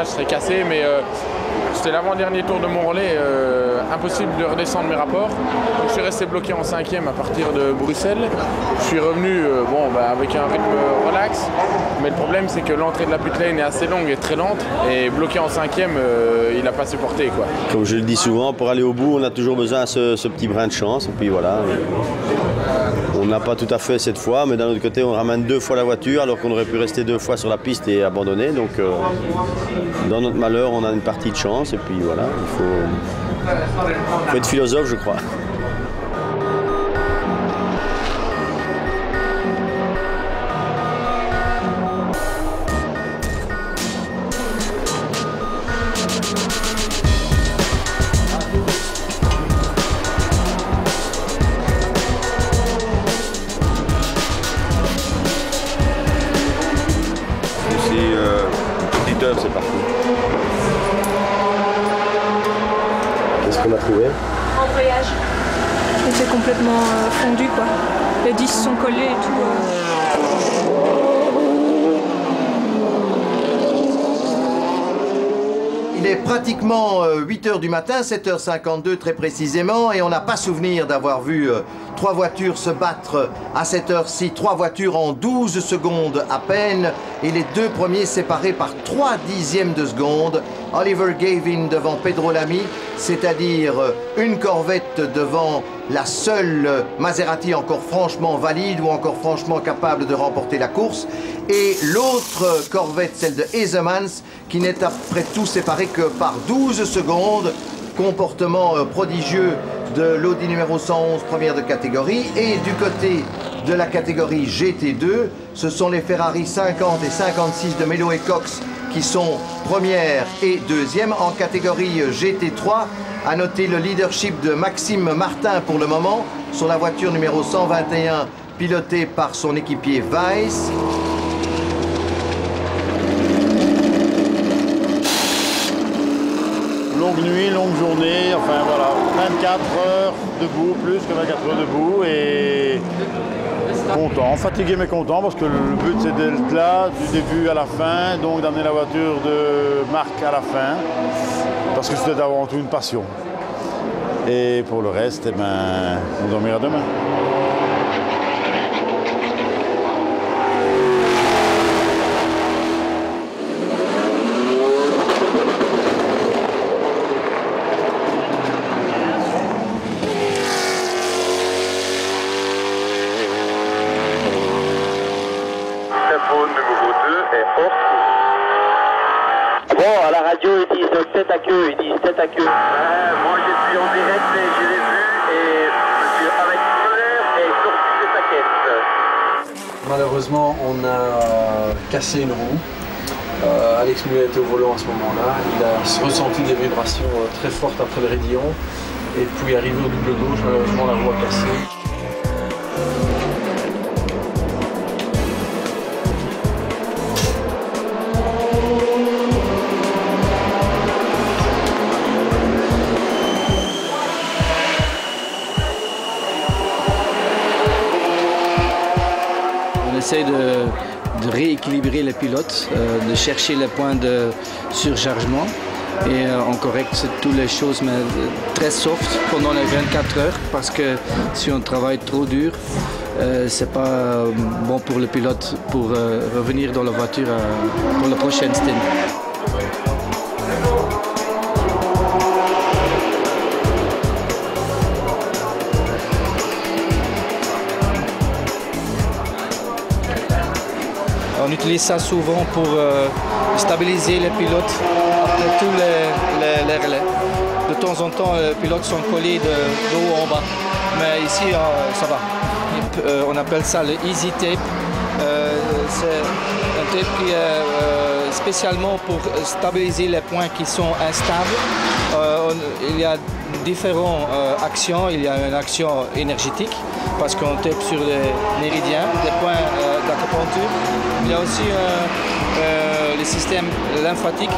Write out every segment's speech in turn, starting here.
je serais cassé, mais c'était l'avant-dernier tour de mon relais, impossible de redescendre mes rapports. Donc, je suis resté bloqué en 5e à partir de Bruxelles. Je suis revenu avec un rythme relax, mais le problème c'est que l'entrée de la pit lane est assez longue et très lente, et bloqué en 5e, il n'a pas supporté, quoi. Comme je le dis souvent, pour aller au bout, on a toujours besoin de ce petit brin de chance, et puis voilà. On n'a pas tout à fait cette fois, mais d'un autre côté, on ramène 2 fois la voiture alors qu'on aurait pu rester 2 fois sur la piste et abandonner. Donc, dans notre malheur, on a une partie de chance, et puis voilà, il faut être philosophe, je crois. C'est parti. Qu'est-ce qu'on a trouvé? Embrayage. C'est complètement fondu, quoi. Les disques sont collés et tout. Il est pratiquement 8h du matin, 7h52 très précisément, et on n'a pas souvenir d'avoir vu 3 voitures se battre à cette heure-ci, 3 voitures en 12 secondes à peine, et les 2 premiers séparés par 3 dixièmes de seconde. Oliver Gavin devant Pedro Lamy, c'est-à-dire une Corvette devant la seule Maserati encore franchement valide ou encore franchement capable de remporter la course, et l'autre Corvette, celle de Hesemans, qui n'est après tout séparée que par 12 secondes. Comportement prodigieux de l'Audi numéro 111, première de catégorie. Et du côté de la catégorie GT2, ce sont les Ferrari 50 et 56 de Melo et Cox qui sont première et deuxième. En catégorie GT3, à noter le leadership de Maxime Martin pour le moment sur la voiture numéro 121, pilotée par son équipier Weiss. Longue nuit, longue journée, enfin voilà, 24 heures debout, plus que 24 heures debout, et content, fatigué mais content, parce que le but c'est d'être là du début à la fin, donc d'amener la voiture de Marc à la fin, parce que c'était avant tout une passion. Et pour le reste, on dormira demain. Numéro 2 est hors. Bon, à la radio, ils disent tête à queue, moi, je suis en direct et je l'ai vu, et monsieur avec Muller est sorti de sa caisse. Malheureusement, on a cassé une roue. Alex Muller était au volant à ce moment-là. Il a ressenti des vibrations très fortes après le raidillon. Et puis, arrivé au double gauche, malheureusement, la roue a cassé. On essaie de rééquilibrer les pilotes, de chercher les points de surchargement, et on correcte toutes les choses, mais très soft pendant les 24 heures, parce que si on travaille trop dur, c'est pas bon pour le pilote pour revenir dans la voiture pour la prochaine stint. On utilise ça souvent pour stabiliser les pilotes après tous les relais. De temps en temps, les pilotes sont collés de haut en bas, mais ici, ça va. On appelle ça le Easy Tape. C'est un tape qui est spécialement pour stabiliser les points qui sont instables. Il y a différentes actions. Il y a une action énergétique, parce qu'on tape sur les méridiens, les points d'acupuncture. Il y a aussi le système lymphatique.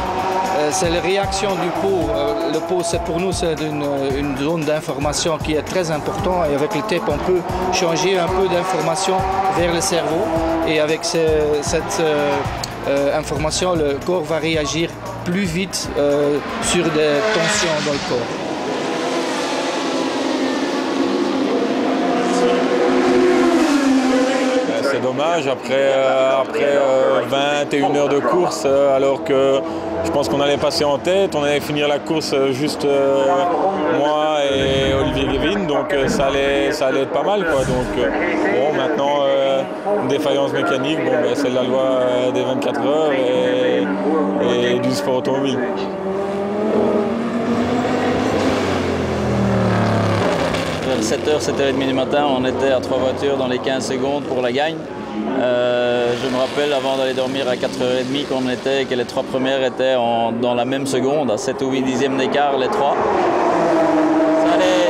C'est la réaction du pot. Le pot, pour nous, c'est une zone d'information qui est très importante. Et avec le tape, on peut changer un peu d'information vers le cerveau. Et avec cette information, le corps va réagir plus vite sur des tensions dans le corps. C'est dommage, après 21 heures de course, alors que je pense qu'on allait passer en tête, on allait finir la course juste moi et Olivier Guévin, donc ça allait être pas mal, quoi. Donc bon, maintenant une défaillance mécanique, bon, ben, c'est la loi des 24 heures et du sport automobile. Vers 7h, 7h30 du matin, on était à 3 voitures dans les 15 secondes pour la gagne. Je me rappelle avant d'aller dormir à 4h30 que les 3 premières étaient dans la même seconde, à 7 ou 8 dixièmes d'écart les 3.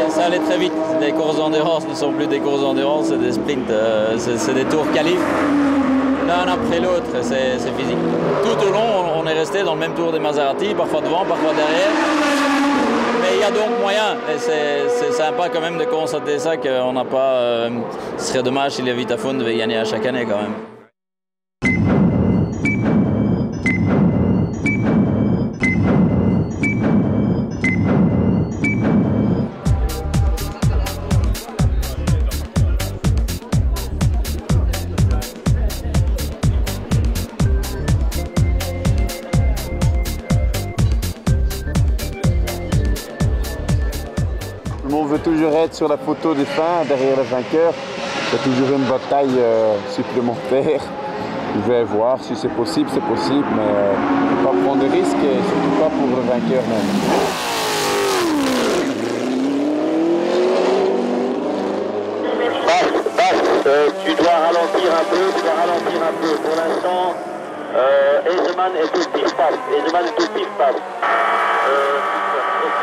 Ça allait très vite. Les courses d'endurance ne sont plus des courses d'endurance, c'est des sprints, c'est des tours qualifs. L'un après l'autre, c'est physique. Tout au long, on est resté dans le même tour des Maserati, parfois devant, parfois derrière. Mais il y a donc moyen, et c'est sympa quand même de constater ça, qu'on n'a pas... ce serait dommage si les Vitaphone devaient gagner à chaque année quand même. On veut toujours être sur la photo des fins, derrière le vainqueur. C'est toujours une bataille supplémentaire. Je vais voir si c'est possible, mais ne pas prendre de risques, et surtout pas pour le vainqueur même. Tu dois ralentir un peu, Pour l'instant, Ezeman est au pif-paf. Ok.